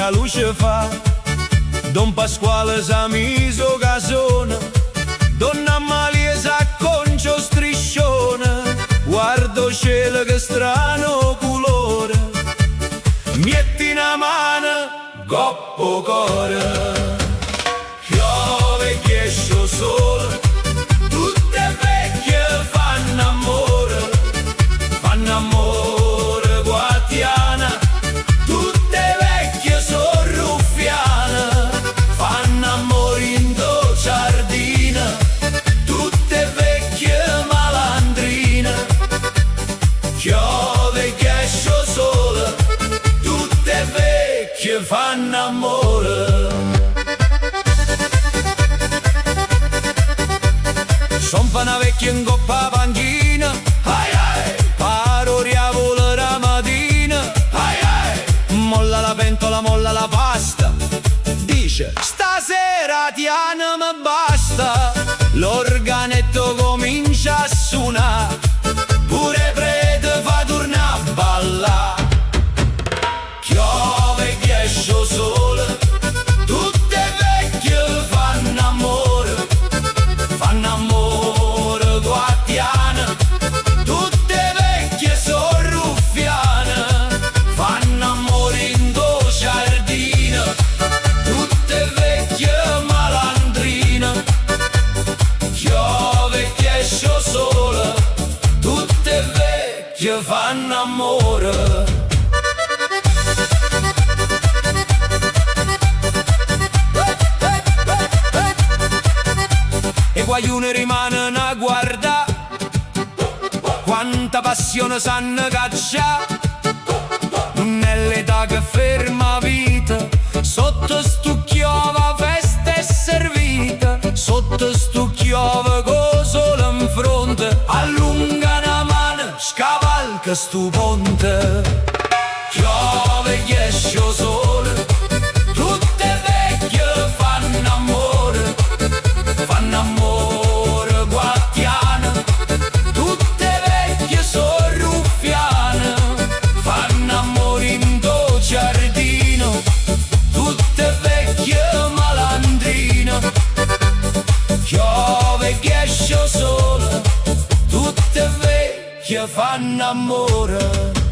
a luce fa. Don Pasquale s'ha miso casona, Donna Amalia s'acconcia striscione. Guardo cielo che strano colore, metti una mano, coppo cuore. Piove che esce sole, tutte vecchie fanno amore guatiana. Tutte vecchie sono ruffiane, fanno amore in do giardina. Tutte vecchie malandrine, piove che esce sole, tutte vecchie fanno amore. Son fa una vecchia in coppa panchina, ai ai, paro riavola la mattina, ai ai, molla la pentola, molla la pasta, dice stasera Tiana mi basta. L'organetto comincia a suonare, pure prete fa tornare a ballare. Piove che esce sole, tutte vecchie fanno amore guatiana. Tutte vecchie sono ruffiane, fanno amore in do giardina. Tutte vecchie malandrine, piove che esce sole, tutte vecchie fanno amore. E guaione rimaneno a guardare, quanta passione sanno cacciare. Nell'età che ferma vita, sotto stu chiova festa è servita. Sotto stu chiova co sole in fronte, allunga una mano, scavalca stu ponte. Piove che esce sole, tutte vecchie fanno amore guatiana. Tutte vecchie sono ruffiane, fanno amore in do giardino. Tutte vecchie malandrine, piove che esce sole, tutte vecchie fanno amore.